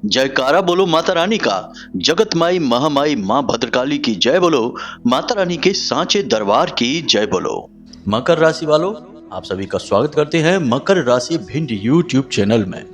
जयकारा बोलो माता रानी का। जगत माई महामाई माँ भद्रकाली की जय बोलो। माता रानी के सांचे दरबार की जय बोलो। मकर राशि वालों, आप सभी का स्वागत करते हैं मकर राशि भिंड यूट्यूब चैनल में।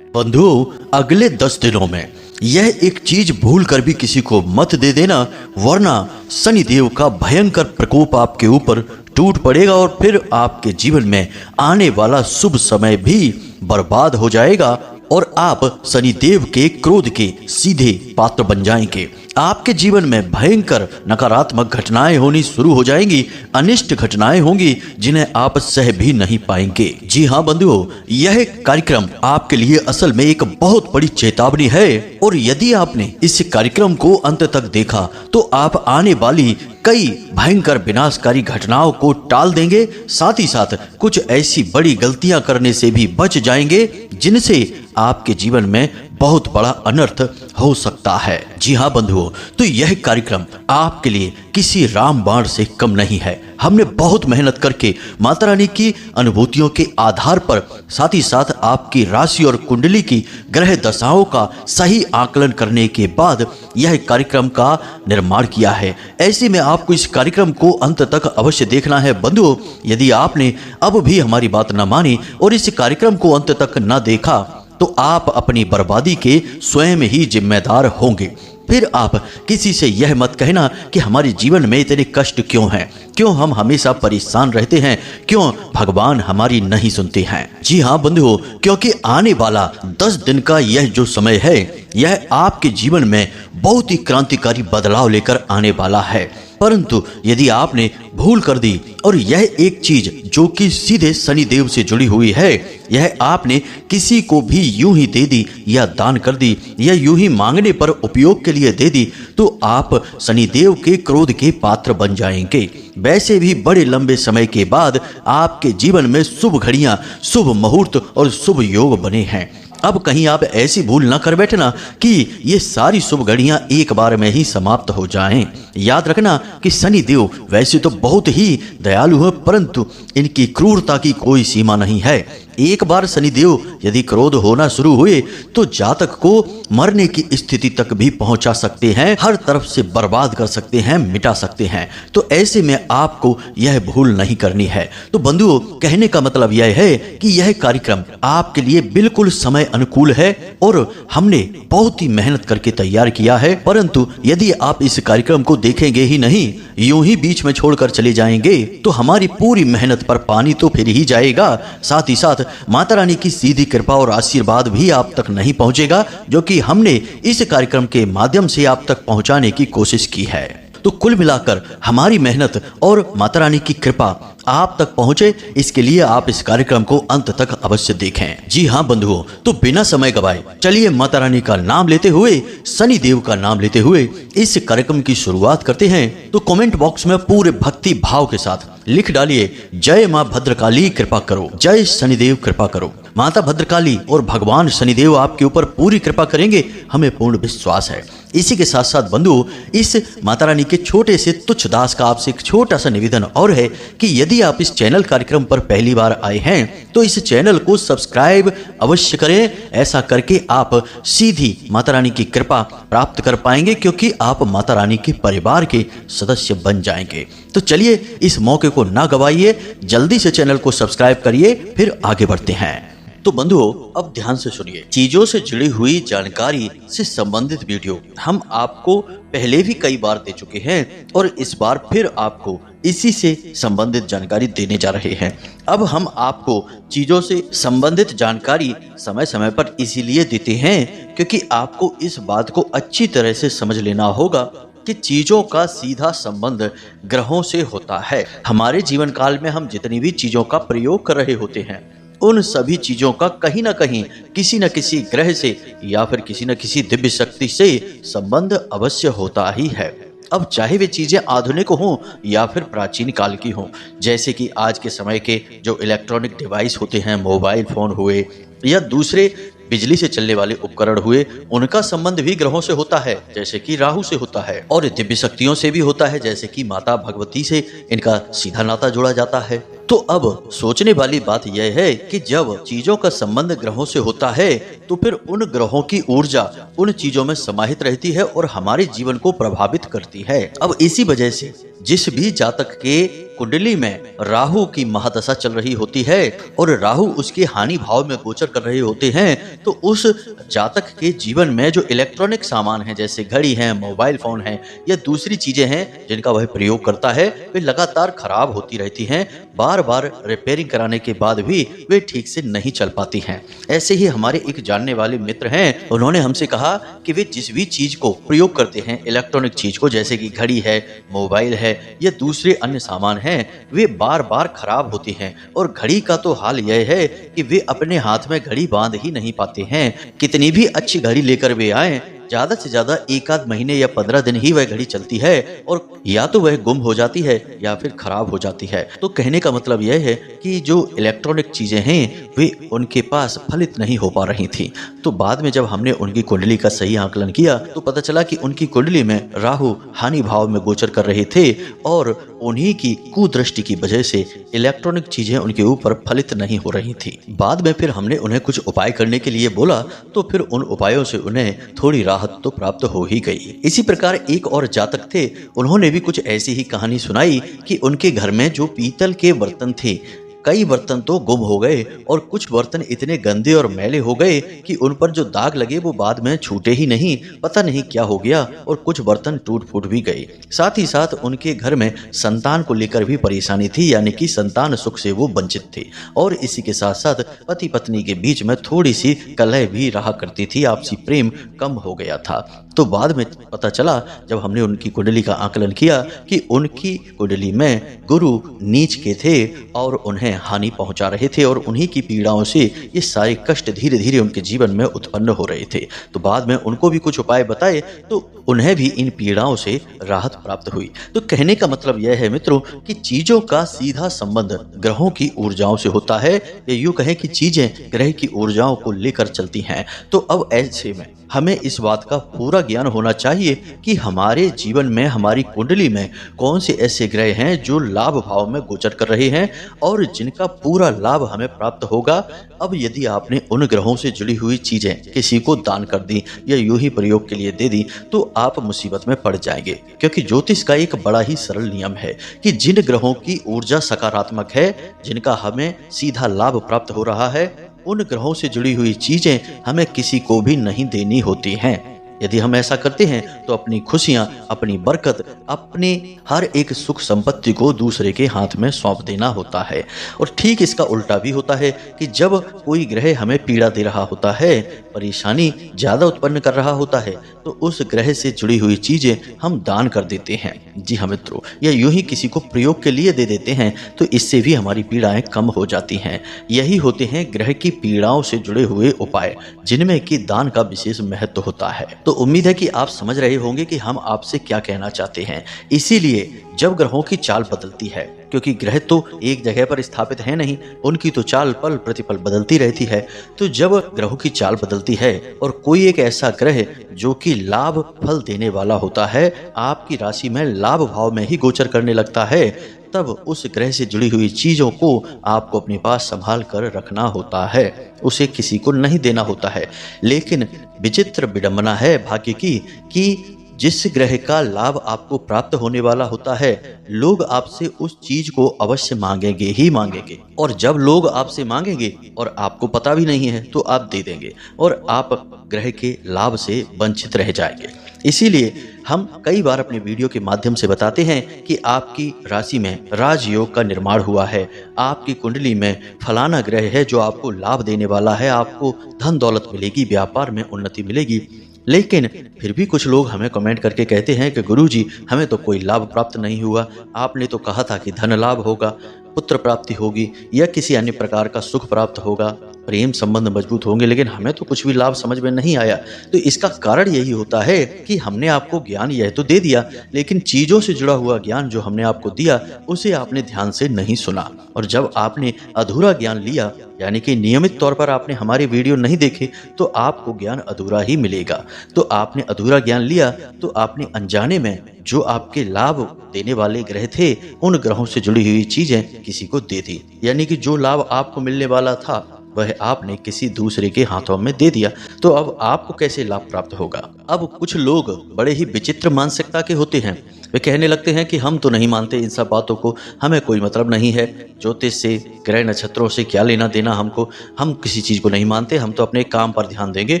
बंधुओं, अगले 10 दिनों में यह एक चीज भूल कर भी किसी को मत दे देना, वरना शनि देव का भयंकर प्रकोप आपके ऊपर टूट पड़ेगा और फिर आपके जीवन में आने वाला शुभ समय भी बर्बाद हो जाएगा और आप शनि देव के क्रोध के सीधे पात्र बन जाएंगे। आपके जीवन में भयंकर नकारात्मक घटनाएं होनी शुरू हो जाएंगी, अनिष्ट घटनाएं होंगी जिन्हें आप सह भी नहीं पाएंगे। जी हाँ बंधुओं, यह कार्यक्रम आपके लिए असल में एक बहुत बड़ी चेतावनी है और यदि आपने इस कार्यक्रम को अंत तक देखा तो आप आने वाली कई भयंकर विनाशकारी घटनाओं को टाल देंगे, साथ ही साथ कुछ ऐसी बड़ी गलतियां करने से भी बच जाएंगे जिनसे आपके जीवन में बहुत बड़ा अनर्थ हो सकता है। जी हाँ बंधुओं, तो यह कार्यक्रम आपके लिए किसी रामबाण से कम नहीं है। हमने बहुत मेहनत करके माता रानी की अनुभूतियों के आधार पर, साथ ही साथ आपकी राशि और कुंडली की ग्रह दशाओं का सही आकलन करने के बाद यह कार्यक्रम का निर्माण किया है। ऐसे में आपको इस कार्यक्रम को अंत तक अवश्य देखना है बंधुओं। यदि आपने अब भी हमारी बात न मानी और इस कार्यक्रम को अंत तक न देखा तो आप अपनी बर्बादी के स्वयं ही जिम्मेदार होंगे। फिर आप किसी से यह मत कहना कि हमारे जीवन में इतने कष्ट क्यों हैं, क्यों हम हमेशा परेशान रहते हैं, क्यों भगवान हमारी नहीं सुनते हैं। जी हाँ बंधुओं, क्योंकि आने वाला 10 दिन का यह जो समय है, यह आपके जीवन में बहुत ही क्रांतिकारी बदलाव लेकर आने वाला है। परंतु यदि आपने भूल कर दी और यह एक चीज जो कि सीधे शनि देव से जुड़ी हुई है, यह आपने किसी को भी यूं ही दे दी या दान कर दी या यूं ही मांगने पर उपयोग के लिए दे दी, तो आप शनि देव के क्रोध के पात्र बन जाएंगे। वैसे भी बड़े लंबे समय के बाद आपके जीवन में शुभ घड़ियां, शुभ मुहूर्त और शुभ योग बने हैं। अब कहीं आप ऐसी भूल न कर बैठना कि ये सारी शुभ घड़ियां एक बार में ही समाप्त हो जाएं। याद रखना कि शनि देव वैसे तो बहुत ही दयालु है, परंतु इनकी क्रूरता की कोई सीमा नहीं है। एक बार शनिदेव यदि क्रोध होना शुरू हुए तो जातक को मरने की स्थिति तक भी पहुंचा सकते हैं, हर तरफ से बर्बाद कर सकते हैं, मिटा सकते हैं। तो ऐसे में आपको यह भूल नहीं करनी है। तो बंधुओं, कहने का मतलब यह है कि यह कार्यक्रम आपके लिए बिल्कुल समय अनुकूल है और हमने बहुत ही मेहनत करके तैयार किया है। परंतु यदि आप इस कार्यक्रम को देखेंगे ही नहीं, यूं ही बीच में छोड़कर चले जाएंगे, तो हमारी पूरी मेहनत पर पानी तो फिर ही जाएगा। साथ ही साथ माता रानी की सीधी कृपा और आशीर्वाद भी आप तक नहीं पहुंचेगा, जो कि हमने इस कार्यक्रम के माध्यम से आप तक पहुंचाने की कोशिश की है। तो कुल मिलाकर हमारी मेहनत और माता रानी की कृपा आप तक पहुंचे, इसके लिए आप इस कार्यक्रम को अंत तक अवश्य देखें। जी हाँ बंधुओं, तो बिना समय गवाए चलिए माता रानी का नाम लेते हुए, शनि देव का नाम लेते हुए इस कार्यक्रम की शुरुआत करते हैं। तो कमेंट बॉक्स में पूरे भक्ति भाव के साथ लिख डालिए, जय माँ भद्रकाली कृपा करो, जय शनिदेव कृपा करो। माता भद्रकाली और भगवान शनिदेव आपके ऊपर पूरी कृपा करेंगे, हमें पूर्ण विश्वास है। इसी के साथ साथ बंधुओं, इस माता रानी के छोटे से तुच्छ दास का आपसे एक छोटा सा निवेदन और है कि यदि आप इस चैनल कार्यक्रम पर पहली बार आए हैं तो इस चैनल को सब्सक्राइब अवश्य करें। ऐसा करके आप सीधी माता रानी की कृपा प्राप्त कर पाएंगे, क्योंकि आप माता रानी के परिवार के सदस्य बन जाएंगे। तो चलिए इस मौके को ना गवाइए, जल्दी से चैनल को सब्सक्राइब करिए, फिर आगे बढ़ते हैं। तो बंधुओं, अब ध्यान से सुनिए। चीजों से जुड़ी हुई जानकारी से संबंधित वीडियो हम आपको पहले भी कई बार दे चुके हैं और इस बार फिर आपको इसी से संबंधित जानकारी देने जा रहे हैं। अब हम आपको चीजों से संबंधित जानकारी समय समय पर इसीलिए देते हैं क्योंकि आपको इस बात को अच्छी तरह से समझ लेना होगा कि चीजों का सीधा संबंध ग्रहों से होता है। हमारे जीवन काल में हम जितनी भी चीजों का प्रयोग कर रहे होते हैं, उन सभी चीजों का कहीं ना कहीं किसी न किसी ग्रह से या फिर किसी न किसी दिव्य शक्ति से संबंध अवश्य होता ही है। अब चाहे वे चीजें आधुनिक हों या फिर प्राचीन काल की हों, जैसे कि आज के समय के जो इलेक्ट्रॉनिक डिवाइस होते हैं, मोबाइल फोन हुए या दूसरे बिजली से चलने वाले उपकरण हुए, उनका संबंध भी ग्रहों से होता है, जैसे कि राहु से होता है। और दिव्य शक्तियों से भी होता है, जैसे कि माता भगवती से इनका सीधा नाता जोड़ा जाता है। तो अब सोचने वाली बात यह है कि जब चीजों का संबंध ग्रहों से होता है तो फिर उन ग्रहों की ऊर्जा उन चीजों में समाहित रहती है और हमारे जीवन को प्रभावित करती है। अब इसी वजह से जिस भी जातक के कुंडली में राहु की महादशा चल रही होती है और राहु उसके हानि भाव में गोचर कर रहे होते हैं, तो उस जातक के जीवन में जो इलेक्ट्रॉनिक सामान है, जैसे घड़ी है, मोबाइल फोन है या दूसरी चीजें हैं जिनका वह प्रयोग करता है, वे लगातार खराब होती रहती हैं। बार बार रिपेयरिंग कराने के बाद भी वे ठीक से नहीं चल पाती हैं। ऐसे ही हमारे एक जानने वाले मित्र हैं, उन्होंने हमसे कहा कि वे जिस भी चीज को प्रयोग करते हैं, इलेक्ट्रॉनिक चीज को, जैसे कि घड़ी है, मोबाइल है या दूसरे अन्य सामान हैं, वे बार बार खराब होती हैं। और घड़ी का तो हाल यह है कि वे अपने हाथ में घड़ी बांध ही नहीं पाते हैं। कितनी भी अच्छी घड़ी लेकर वे आए, ज्यादा से ज्यादा एक आध महीने या 15 दिन ही वह घड़ी चलती है और या तो वह गुम हो जाती है या फिर खराब हो जाती है। तो कहने का मतलब यह है कि जो इलेक्ट्रॉनिक चीजें हैं वे उनके पास फलित नहीं हो पा रही थी। तो बाद में जब हमने उनकी कुंडली का सही आकलन किया तो पता चला कि उनकी कुंडली में राहु हानि भाव में गोचर कर रहे थे और उन्हीं की कुदृष्टि की वजह से इलेक्ट्रॉनिक चीजें उनके ऊपर फलित नहीं हो रही थी। बाद में फिर हमने उन्हें कुछ उपाय करने के लिए बोला, तो फिर उन उपायों से उन्हें थोड़ी राहत तो प्राप्त हो ही गई। इसी प्रकार एक और जातक थे, उन्होंने भी कुछ ऐसी ही कहानी सुनाई कि उनके घर में जो पीतल के बर्तन थे, कई बर्तन तो गुम हो गए और कुछ बर्तन इतने गंदे और मैले हो गए कि उन पर जो दाग लगे वो बाद में छूटे ही नहीं। पता नहीं क्या हो गया और कुछ बर्तन टूट फूट भी गए। साथ ही साथ उनके घर में संतान को लेकर भी परेशानी थी, यानी कि संतान सुख से वो वंचित थे। और इसी के साथ साथ पति पत्नी के बीच में थोड़ी सी कलह भी रहा करती थी, आपसी प्रेम कम हो गया था। तो बाद में पता चला जब हमने उनकी कुंडली का आकलन किया कि उनकी कुंडली में गुरु नीच के थे और उन्हें हानि पहुंचा रहे थे और उन्हीं की पीड़ाओं से ये सारे कष्ट धीरे धीरे उनके जीवन में उत्पन्न हो रहे थे। तो बाद में उनको भी कुछ उपाय बताए तो उन्हें भी इन पीड़ाओं से राहत प्राप्त हुई। तो कहने का मतलब यह है मित्रों कि चीजों का सीधा संबंध ग्रहों की ऊर्जाओं से होता है, या यूं कहें कि चीजें ग्रह की ऊर्जाओं को लेकर चलती हैं। तो अब ऐसे में हमें इस बात का पूरा ज्ञान होना चाहिए कि हमारे जीवन में, हमारी कुंडली में कौन से ऐसे ग्रह हैं जो लाभ भाव में गोचर कर रहे हैं और जिनका पूरा लाभ हमें प्राप्त होगा। अब यदि आपने उन ग्रहों से जुड़ी हुई चीजें किसी को दान कर दी या यूं ही प्रयोग के लिए दे दी तो आप मुसीबत में पड़ जाएंगे, क्योंकि ज्योतिष का एक बड़ा ही सरल नियम है कि जिन ग्रहों की ऊर्जा सकारात्मक है, जिनका हमें सीधा लाभ प्राप्त हो रहा है, उन ग्रहों से जुड़ी हुई चीजें हमें किसी को भी नहीं देनी होती हैं। यदि हम ऐसा करते हैं तो अपनी खुशियां, अपनी बरकत, अपनी हर एक सुख संपत्ति को दूसरे के हाथ में सौंप देना होता है। और ठीक इसका उल्टा भी होता है कि जब कोई ग्रह हमें पीड़ा दे रहा होता है, परेशानी ज्यादा उत्पन्न कर रहा होता है, तो उस ग्रह से जुड़ी हुई चीजें हम दान कर देते हैं। जी हाँ मित्रों, या यूं ही किसी को प्रयोग के लिए दे देते हैं तो इससे भी हमारी पीड़ाएं कम हो जाती हैं। यही होते हैं ग्रह की पीड़ाओं से जुड़े हुए उपाय, जिनमें कि दान का विशेष महत्व होता है। तो उम्मीद है कि आप समझ रहे होंगे कि हम आपसे क्या कहना चाहते हैं। इसीलिए जब ग्रहों की चाल बदलती है, क्योंकि ग्रह तो एक जगह पर स्थापित है नहीं, उनकी तो चाल पल प्रतिपल बदलती रहती है। तो जब ग्रहों की चाल बदलती है और कोई एक ऐसा ग्रह जो कि लाभ फल देने वाला होता है आपकी राशि में लाभ भाव में ही गोचर करने लगता है, तब उस ग्रह से जुड़ी हुई चीजों को आपको अपने पास संभाल कर रखना होता है, उसे किसी को नहीं देना होता है। लेकिन विचित्र विडंबना है भाग्य की कि जिस ग्रह का लाभ आपको प्राप्त होने वाला होता है, लोग आपसे उस चीज को अवश्य मांगेंगे ही मांगेंगे। और जब लोग आपसे मांगेंगे और आपको पता भी नहीं है तो आप दे देंगे और आप ग्रह के लाभ से वंचित रह जाएंगे। इसीलिए हम कई बार अपने वीडियो के माध्यम से बताते हैं कि आपकी राशि में राजयोग का निर्माण हुआ है, आपकी कुंडली में फलाना ग्रह है जो आपको लाभ देने वाला है, आपको धन दौलत मिलेगी, व्यापार में उन्नति मिलेगी। लेकिन फिर भी कुछ लोग हमें कमेंट करके कहते हैं कि गुरुजी हमें तो कोई लाभ प्राप्त नहीं हुआ, आपने तो कहा था कि धन लाभ होगा, पुत्र प्राप्ति होगी या किसी अन्य प्रकार का सुख प्राप्त होगा, प्रेम संबंध मजबूत होंगे, लेकिन हमें तो कुछ भी लाभ समझ में नहीं आया। तो इसका कारण यही होता है कि हमने आपको ज्ञान यह तो दे दिया, लेकिन चीजों से जुड़ा हुआ ज्ञान जो हमने आपको दिया उसे आपने ध्यान से नहीं सुना। और जब आपने अधूरा ज्ञान लिया, यानी कि नियमित तौर पर आपने हमारे वीडियो नहीं देखे, तो आपको ज्ञान अधूरा ही मिलेगा। तो आपने अधूरा ज्ञान लिया तो आपने अनजाने में जो आपके लाभ देने वाले ग्रह थे, उन ग्रहों से जुड़ी हुई चीजें किसी को दे दी, यानी कि जो लाभ आपको मिलने वाला था वह आपने किसी दूसरे के हाथों में दे दिया। तो अब आपको कैसे लाभ प्राप्त होगा? अब कुछ लोग बड़े ही विचित्र मानसिकता के होते हैं। वे कहने लगते हैं कि हम तो नहीं मानते इन सब बातों को, हमें कोई मतलब नहीं है, ज्योतिष से, ग्रह नक्षत्रों से क्या लेना देना हमको, हम किसी चीज़ को नहीं मानते, हम तो अपने काम पर ध्यान देंगे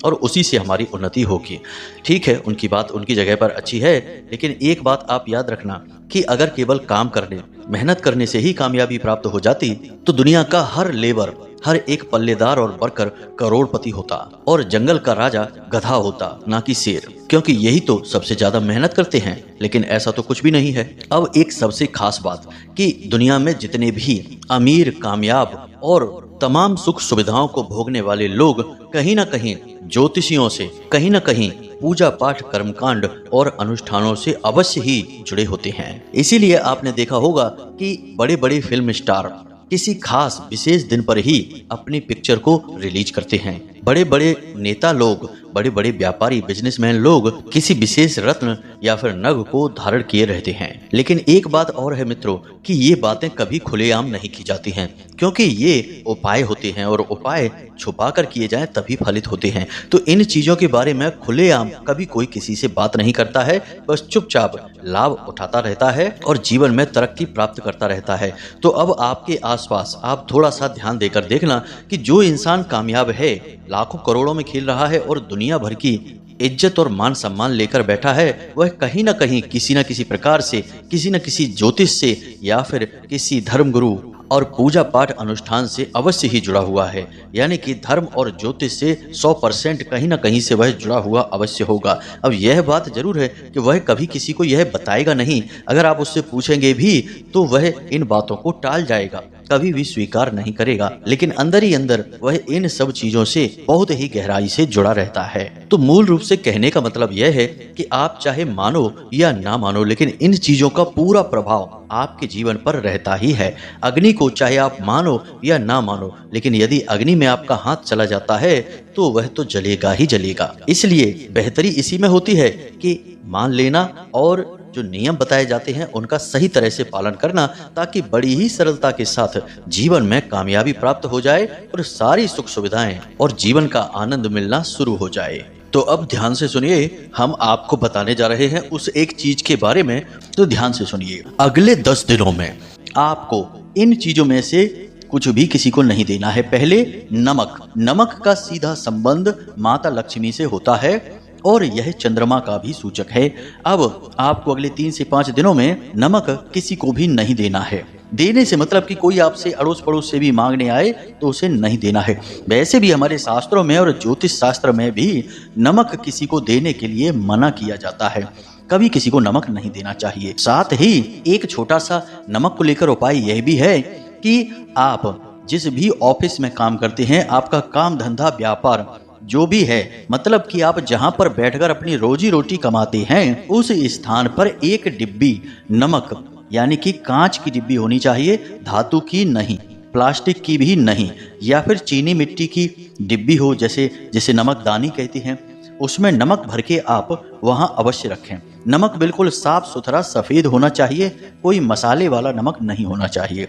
और उसी से हमारी उन्नति होगी। ठीक है, उनकी बात उनकी जगह पर अच्छी है, लेकिन एक बात आप याद रखना कि अगर केवल काम करने, मेहनत करने से ही कामयाबी प्राप्त हो जाती तो दुनिया का हर लेबर, हर एक पल्लेदार और वर्कर करोड़पति होता और जंगल का राजा गधा होता, ना कि शेर, क्योंकि यही तो सबसे ज्यादा मेहनत करते हैं। लेकिन ऐसा तो कुछ भी नहीं है। अब एक सबसे खास बात कि दुनिया में जितने भी अमीर, कामयाब और तमाम सुख सुविधाओं को भोगने वाले लोग कहीं ना कहीं ज्योतिषियों से, कहीं ना कहीं पूजा पाठ, कर्मकांड और अनुष्ठानों से अवश्य ही जुड़े होते हैं। इसीलिए आपने देखा होगा कि बड़े बड़े फिल्म स्टार किसी खास विशेष दिन पर ही अपनी पिक्चर को रिलीज करते हैं। बड़े बड़े नेता लोग, बड़े बड़े व्यापारी, बिजनेसमैन लोग किसी विशेष रत्न या फिर नग को धारण किए रहते हैं। लेकिन एक बात और है मित्रों कि ये बातें कभी खुलेआम नहीं की जाती हैं, क्योंकि ये उपाय होते हैं और उपाय छुपा कर किए जाएं तभी फलित होते हैं। तो इन चीजों के बारे में खुलेआम कभी कोई किसी से बात नहीं करता है, बस चुपचाप लाभ उठाता रहता है और जीवन में तरक्की प्राप्त करता रहता है। तो अब आपके आसपास आप थोड़ा सा ध्यान देकर देखना कि जो इंसान कामयाब है, लाखों करोड़ों में खेल रहा है और दुनिया भर की इज्जत और मान सम्मान लेकर बैठा है, वह कहीं ना कहीं किसी न किसी प्रकार से, किसी न किसी ज्योतिष से या फिर किसी धर्मगुरु और पूजा पाठ अनुष्ठान से अवश्य ही जुड़ा हुआ है। यानी कि धर्म और ज्योतिष से 100% कहीं ना कहीं से वह जुड़ा हुआ अवश्य होगा। अब यह बात जरूर है कि वह कभी किसी को यह बताएगा नहीं, अगर आप उससे पूछेंगे भी तो वह इन बातों को टाल जाएगा, कभी भी स्वीकार नहीं करेगा, लेकिन अंदर ही अंदर वह इन सब चीजों से बहुत ही गहराई से जुड़ा रहता है। तो मूल रूप से कहने का मतलब यह है कि आप चाहे मानो या ना मानो, लेकिन इन चीजों का पूरा प्रभाव आपके जीवन पर रहता ही है। अग्नि को चाहे आप मानो या ना मानो, लेकिन यदि अग्नि में आपका हाथ चला जाता है तो वह तो जलेगा ही जलेगा। इसलिए बेहतरी इसी में होती है कि मान लेना और जो नियम बताए जाते हैं उनका सही तरह से पालन करना, ताकि बड़ी ही सरलता के साथ जीवन में कामयाबी प्राप्त हो जाए और सारी सुख सुविधाएं और जीवन का आनंद मिलना शुरू हो जाए। तो अब ध्यान से सुनिए, हम आपको बताने जा रहे हैं उस एक चीज के बारे में, तो ध्यान से सुनिए। अगले 10 दिनों में आपको इन चीजों में से कुछ भी किसी को नहीं देना है। पहले नमक का सीधा संबंध माता लक्ष्मी से होता है और यह चंद्रमा का भी सूचक है। अब आपको अगले 3 से 5 दिनों में नमक किसी को भी नहीं देना है। देने से मतलब कि कोई आपसे अड़ोस पड़ोस से भी मांगने आए तो उसे नहीं देना है। वैसे भी हमारे शास्त्रों में और ज्योतिष शास्त्र में भी नमक किसी को देने के लिए मना किया जाता है। कभी किसी को नमक नहीं देना चाहिए। साथ ही एक छोटा सा नमक को लेकर उपाय यह भी है कि आप जिस भी ऑफिस में काम करते हैं, आपका काम धंधा व्यापार जो भी है, मतलब कि आप जहां पर बैठकर अपनी रोजी रोटी कमाते हैं, उस स्थान पर एक डिब्बी नमक, यानी कि कांच की डिब्बी होनी चाहिए, धातु की नहीं, प्लास्टिक की भी नहीं, या फिर चीनी मिट्टी की डिब्बी हो, जैसे नमकदानी कहती हैं, उसमें नमक भर के आप वहां अवश्य रखें। नमक बिल्कुल साफ सुथरा सफ़ेद होना चाहिए, कोई मसाले वाला नमक नहीं होना चाहिए।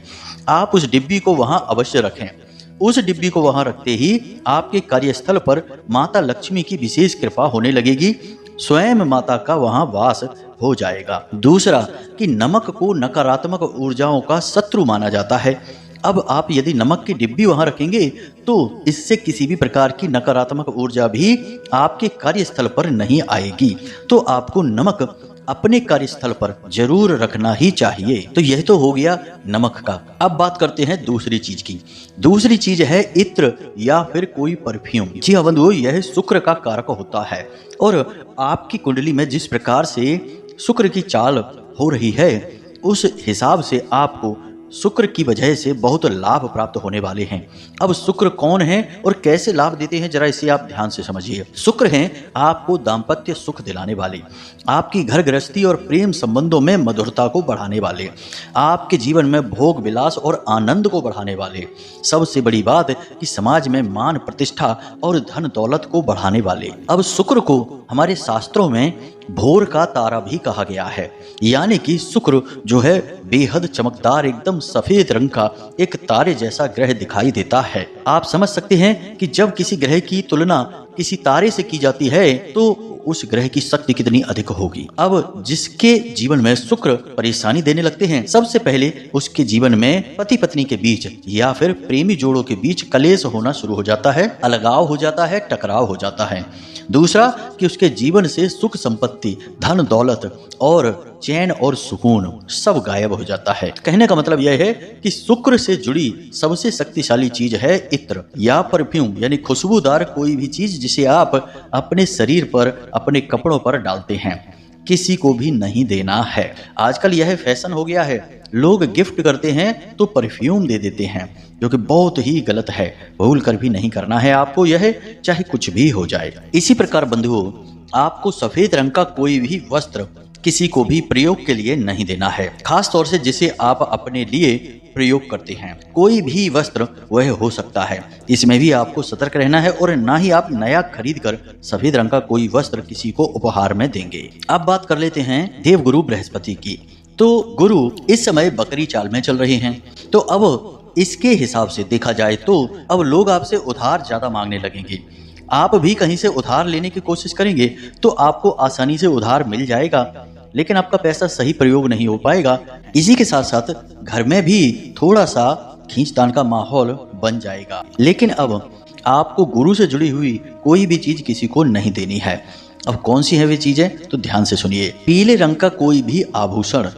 आप उस डिब्बी को वहां अवश्य रखें। उस डिब्बी को वहां रखते ही आपके कार्यस्थल पर माता लक्ष्मी की विशेष कृपा होने लगेगी, स्वयं माता का वहां वास हो जाएगा। दूसरा कि नमक को नकारात्मक ऊर्जाओं का शत्रु माना जाता है। अब आप यदि नमक की डिब्बी वहां रखेंगे तो इससे किसी भी प्रकार की नकारात्मक ऊर्जा भी आपके कार्यस्थल पर नहीं आएगी। तो आपको नमक अपने कार्यस्थल पर जरूर रखना ही चाहिए। तो यह तो हो गया नमक का। अब बात करते हैं दूसरी चीज की। दूसरी चीज है इत्र या फिर कोई परफ्यूम। जी हाँ बंधुओं, यह शुक्र का कारक होता है और आपकी कुंडली में जिस प्रकार से शुक्र की चाल हो रही है, उस हिसाब से आपको शुक्र की वजह से बहुत लाभ प्राप्त होने वाले हैं। अब शुक्र कौन है और कैसे लाभ देते हैं, जरा इसे आप ध्यान से समझिए। शुक्र हैं आपको दाम्पत्य सुख दिलाने वाले, आपकी घर गृहस्थी और प्रेम संबंधों में मधुरता को बढ़ाने वाले, आपके जीवन में भोग विलास और आनंद को बढ़ाने वाले, सबसे बड़ी बात कि समाज में मान प्रतिष्ठा और धन दौलत को बढ़ाने वाले। अब शुक्र को हमारे शास्त्रों में भोर का तारा भी कहा गया है, यानी कि शुक्र जो है बेहद चमकदार एकदम सफेद रंग का एक तारे जैसा ग्रह दिखाई देता है। आप समझ सकते हैं कि जब किसी ग्रह की तुलना किसी तारे से की जाती है तो उस ग्रह की शक्ति कितनी अधिक होगी। अब जिसके जीवन में शुक्र परेशानी देने लगते हैं, सबसे पहले उसके जीवन में पति पत्नी के बीच या फिर प्रेमी जोड़ों के बीच कलेश होना शुरू हो जाता है, अलगाव हो जाता है, टकराव हो जाता है। दूसरा कि उसके जीवन से सुख संपत्ति, धन दौलत और चैन और सुकून सब गायब हो जाता है। कहने का मतलब यह है कि शुक्र से जुड़ी सबसे शक्तिशाली चीज है इत्र या परफ्यूम, यानी खुशबूदार कोई भी चीज जिसे आप अपने शरीर पर, अपने कपड़ों पर डालते हैं। किसी को भी नहीं देना है। आजकल यह फैशन हो गया है, लोग गिफ्ट करते हैं तो परफ्यूम दे देते हैं, जो कि बहुत ही गलत है। भूल कर भी नहीं करना है आपको यह, चाहे कुछ भी हो जाए। इसी प्रकार बंधुओं, आपको सफेद रंग का कोई भी वस्त्र किसी को भी प्रयोग के लिए नहीं देना है, खास तौर से जिसे आप अपने लिए प्रयोग करते हैं। कोई भी वस्त्र वह हो सकता है, इसमें भी आपको सतर्क रहना है और ना ही आप नया खरीद कर सफेद रंग का कोई वस्त्र किसी को उपहार में देंगे। अब बात कर लेते हैं देवगुरु बृहस्पति की। तो गुरु इस समय बकरी चाल में चल रहे हैं, तो अब इसके हिसाब से देखा जाए तो अब लोग आपसे उधार ज्यादा मांगने लगेंगे। आप भी कहीं से उधार लेने की कोशिश करेंगे तो आपको आसानी से उधार मिल जाएगा, लेकिन आपका पैसा सही प्रयोग नहीं हो पाएगा। इसी के साथ साथ घर में भी थोड़ा सा खींचतान का माहौल बन जाएगा। लेकिन अब आपको गुरु से जुड़ी हुई कोई भी चीज किसी को नहीं देनी है। अब कौन सी है वे चीजें, तो ध्यान से सुनिए। पीले रंग का कोई भी आभूषण,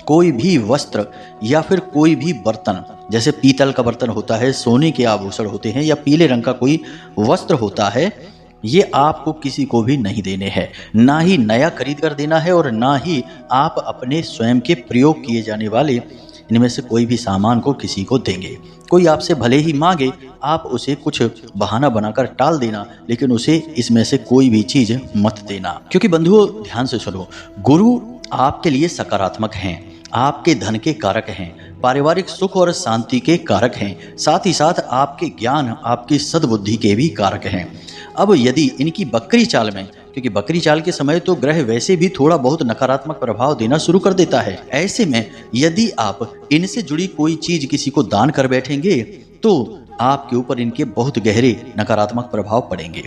कोई भी वस्त्र या फिर कोई भी बर्तन, जैसे पीतल का बर्तन होता है, सोने के आभूषण होते हैं या पीले रंग का कोई वस्त्र होता है, ये आपको किसी को भी नहीं देने हैं। ना ही नया खरीद कर देना है और ना ही आप अपने स्वयं के प्रयोग किए जाने वाले इनमें से कोई भी सामान को किसी को देंगे। कोई आपसे भले ही मांगे, आप उसे कुछ बहाना बनाकर टाल देना, लेकिन उसे इसमें से कोई भी चीज मत देना। क्योंकि बंधुओं ध्यान से सुनो, गुरु आपके लिए सकारात्मक हैं, आपके धन के कारक हैं, पारिवारिक सुख और शांति के कारक हैं, साथ ही साथ आपके ज्ञान, आपकी सद्बुद्धि के भी कारक हैं। अब यदि इनकी बकरी चाल में, क्योंकि बकरी चाल के समय तो ग्रह वैसे भी थोड़ा बहुत नकारात्मक प्रभाव देना शुरू कर देता है, ऐसे में यदि आप इनसे जुड़ी कोई चीज किसी को दान कर बैठेंगे तो आपके ऊपर इनके बहुत गहरे नकारात्मक प्रभाव पड़ेंगे।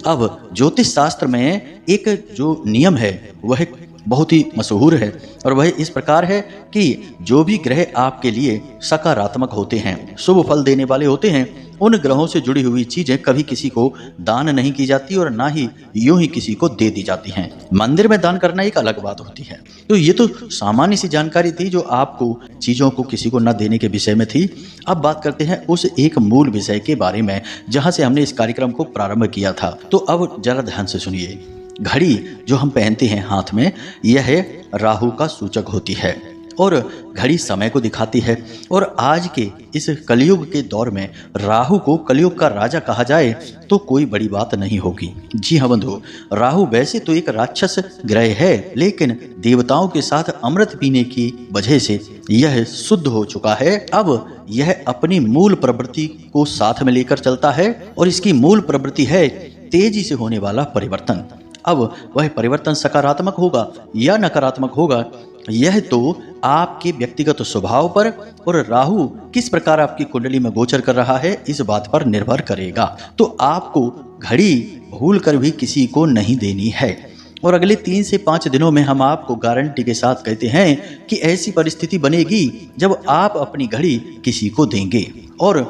अब ज्योतिष शास्त्र में एक जो नियम है वह बहुत ही मशहूर है और वह इस प्रकार है कि जो भी ग्रह आपके लिए सकारात्मक होते हैं, शुभ फल देने वाले होते हैं, उन ग्रहों से जुड़ी हुई चीजें कभी किसी को दान नहीं की जाती और ना ही यूं ही किसी को दे दी जाती हैं। मंदिर में दान करना एक अलग बात होती है। तो ये तो सामान्य सी जानकारी थी जो आपको चीजों को किसी को न देने के विषय में थी। अब बात करते हैं उस एक मूल विषय के बारे में जहां से हमने इस कार्यक्रम को प्रारंभ किया था। तो अब जरा ध्यान से सुनिए। घड़ी जो हम पहनते हैं हाथ में, यह राहु का सूचक होती है और घड़ी समय को दिखाती है। और आज के इस कलयुग के दौर में राहु को कलयुग का राजा कहा जाए तो कोई बड़ी बात नहीं होगी। जी हाँ बंधु, राहु वैसे तो एक राक्षस ग्रह है, लेकिन देवताओं के साथ अमृत पीने की वजह से यह शुद्ध हो चुका है। अब यह अपनी मूल प्रवृत्ति को साथ में लेकर चलता है और इसकी मूल प्रवृत्ति है तेजी से होने वाला परिवर्तन। अब वह परिवर्तन सकारात्मक होगा या नकारात्मक होगा, यह तो आपके व्यक्तिगत स्वभाव पर और राहु किस प्रकार आपकी कुंडली में गोचर कर रहा है इस बात पर निर्भर करेगा। तो आपको घड़ी भूल कर भी किसी को नहीं देनी है। और अगले 3 से 5 दिनों में हम आपको गारंटी के साथ कहते हैं कि ऐसी परिस्थिति बनेगी जब आप अपनी घड़ी किसी को देंगे। और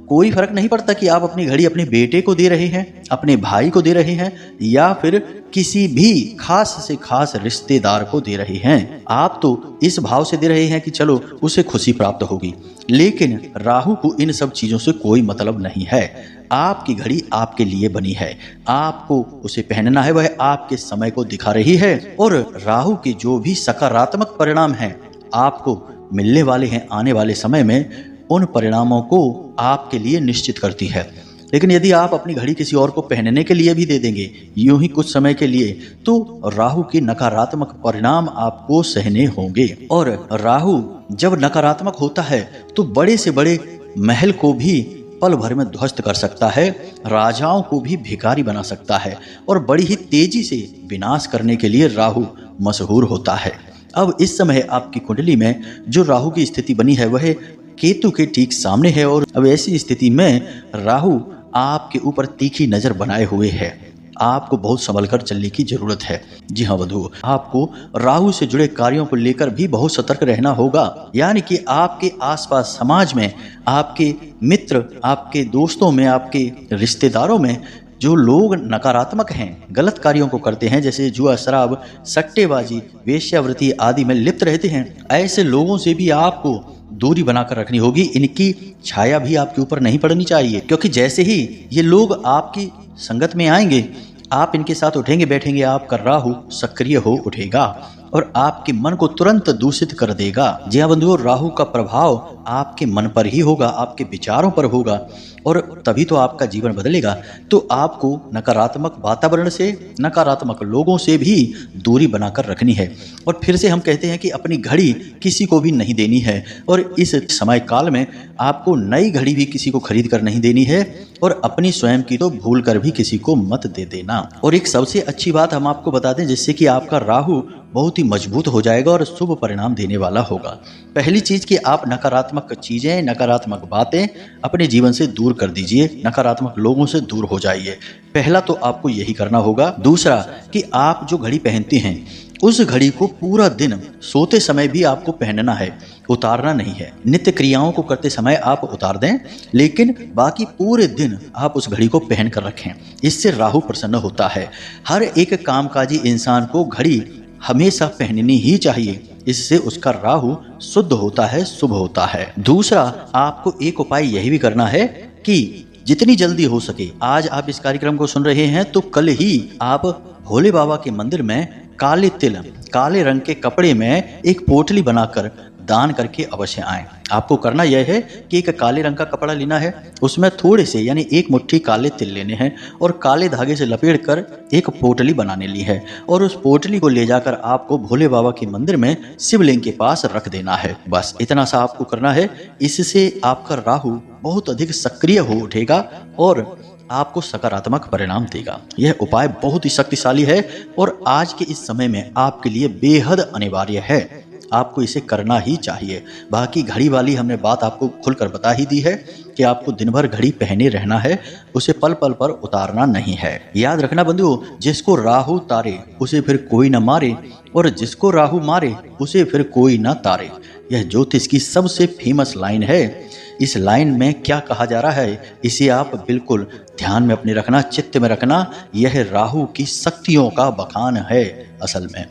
कोई फर्क नहीं पड़ता कि आप अपनी घड़ी अपने बेटे को दे रहे हैं, अपने भाई को दे रहे हैं या फिर किसी भी खास से खास रिश्तेदार को दे रहे हैं। आप तो इस भाव से दे रहे हैं कि चलो उसे खुशी प्राप्त होगी, लेकिन राहु को इन सब चीजों से कोई मतलब नहीं है। आपकी घड़ी आपके लिए बनी है, आपको उसे पहनना है, वह आपके समय को दिखा रही है और राहु के जो भी सकारात्मक परिणाम हैं आपको मिलने वाले हैं आने वाले समय में, उन परिणामों को आपके लिए निश्चित करती है। लेकिन यदि आप अपनी घड़ी किसी और को पहनने के लिए भी दे देंगे यूं ही कुछ समय के लिए, तो राहु के नकारात्मक परिणाम आपको सहने होंगे। और राहु जब नकारात्मक होता है तो बड़े से बड़े महल को भी पल भर में ध्वस्त कर सकता है, राजाओं को भी भिखारी बना सकता है, और बड़ी ही तेजी से विनाश करने के लिए राहु मशहूर होता है। अब इस समय आपकी कुंडली में जो राहु की स्थिति बनी है वह केतु के ठीक सामने है, और अब ऐसी स्थिति में राहु आपके ऊपर तीखी नजर बनाए हुए है। आपको बहुत संभल कर चलने की जरूरत है। जी हाँ बंधु, आपको राहु से जुड़े कार्यों को लेकर भी बहुत सतर्क रहना होगा। यानी कि आपके आसपास समाज में, आपके मित्र, आपके दोस्तों में, आपके रिश्तेदारों में जो लोग नकारात्मक हैं, गलत कार्यों को करते हैं, जैसे जुआ, शराब, सट्टेबाजी, वेश्यावृत्ति आदि में लिप्त रहते हैं, ऐसे लोगों से भी आपको दूरी बनाकर रखनी होगी। इनकी छाया भी आपके ऊपर नहीं पड़नी चाहिए, क्योंकि जैसे ही ये लोग आपकी संगत में आएंगे, आप इनके साथ उठेंगे बैठेंगे, आपका राहु सक्रिय हो उठेगा और आपके मन को तुरंत दूषित कर देगा। जी हाँ बंधुओं, राहु का प्रभाव आपके मन पर ही होगा, आपके विचारों पर होगा, और तभी तो आपका जीवन बदलेगा। तो आपको नकारात्मक वातावरण से, नकारात्मक लोगों से भी दूरी बनाकर रखनी है। और फिर से हम कहते हैं कि अपनी घड़ी किसी को भी नहीं देनी है, और इस समय काल में आपको नई घड़ी भी किसी को खरीद कर नहीं देनी है, और अपनी स्वयं की तो भूल कर भी किसी को मत दे देना। और एक सबसे अच्छी बात हम आपको बता दें, जिससे कि आपका राहु बहुत ही मजबूत हो जाएगा और शुभ परिणाम देने वाला होगा। पहली चीज कि आप नकारात्मक चीजें, नकारात्मक बातें अपने जीवन से दूर कर दीजिए, नकारात्मक लोगों से दूर हो जाइए। पहला तो आपको यही करना होगा। दूसरा कि आप जो घड़ी पहनते हैं उस घड़ी को पूरा दिन सोते समय भी आपको पहनना है, उतारना नहीं है। नित्य क्रियाओं को करते समय आप उतार दें, लेकिन बाकी पूरे दिन आप उस घड़ी को पहन कर रखें। इससे राहु प्रसन्न होता है। हर एक कामकाजी इंसान को घड़ी हमेशा पहननी ही चाहिए, इससे उसका राहु शुद्ध होता है, शुभ होता है। दूसरा, आपको एक उपाय यही भी करना है कि जितनी जल्दी हो सके, आज आप इस कार्यक्रम को सुन रहे हैं तो कल ही आप भोले बाबा के मंदिर में काले तिल, काले रंग के कपड़े में एक पोटली बनाकर दान करके अवश्य आएं। आपको करना यह है कि एक काले रंग का कपड़ा लेना है, उसमें थोड़े से यानी एक मुट्ठी काले तिल लेने हैं और काले धागे से लपेट कर एक पोटली बनाने ली है, और उस पोटली को ले जाकर आपको भोले बाबा के मंदिर में शिवलिंग के पास रख देना है। बस इतना सा आपको करना है। इससे आपका राहु बहुत अधिक सक्रिय हो उठेगा और आपको सकारात्मक परिणाम देगा। यह उपाय बहुत ही शक्तिशाली है और आज के इस समय में आपके लिए बेहद अनिवार्य है। आपको इसे करना ही चाहिए। बाकी घड़ी वाली हमने बात आपको खुलकर बता ही दी है कि आपको दिन भर घड़ी पहने रहना है, उसे पल पल पर उतारना नहीं है। याद रखना बंधुओं, जिसको राहु तारे उसे फिर कोई न मारे, और जिसको राहु मारे उसे फिर कोई न तारे। यह ज्योतिष की सबसे फेमस लाइन है। इस लाइन में क्या कहा जा रहा है, इसे आप बिल्कुल ध्यान में अपने रखना, चित्त में रखना। यह राहु की शक्तियों का बखान है असल में।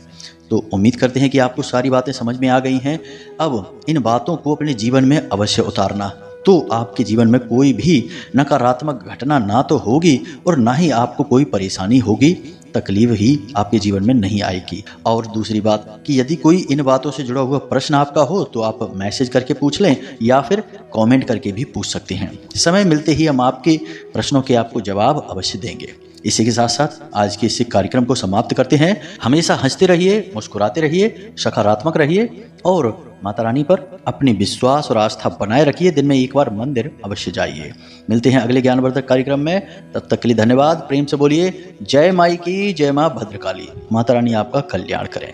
तो उम्मीद करते हैं कि आपको सारी बातें समझ में आ गई हैं। अब इन बातों को अपने जीवन में अवश्य उतारना, तो आपके जीवन में कोई भी नकारात्मक घटना ना तो होगी और ना ही आपको कोई परेशानी होगी, तकलीफ ही आपके जीवन में नहीं आएगी। और दूसरी बात कि यदि कोई इन बातों से जुड़ा हुआ प्रश्न आपका हो तो आप मैसेज करके पूछ लें या फिर कमेंट करके भी पूछ सकते हैं। समय मिलते ही हम आपके प्रश्नों के आपको जवाब अवश्य देंगे। इसी के साथ साथ आज के इस कार्यक्रम को समाप्त करते हैं। हमेशा हंसते रहिए, मुस्कुराते रहिए, सकारात्मक रहिए और माता रानी पर अपनी विश्वास और आस्था बनाए रखिए। दिन में एक बार मंदिर अवश्य जाइए। मिलते हैं अगले ज्ञानवर्धक कार्यक्रम में, तब तक के लिए धन्यवाद। प्रेम से बोलिए जय माई की, जय माँ भद्रकाली। माता रानी आपका कल्याण करें।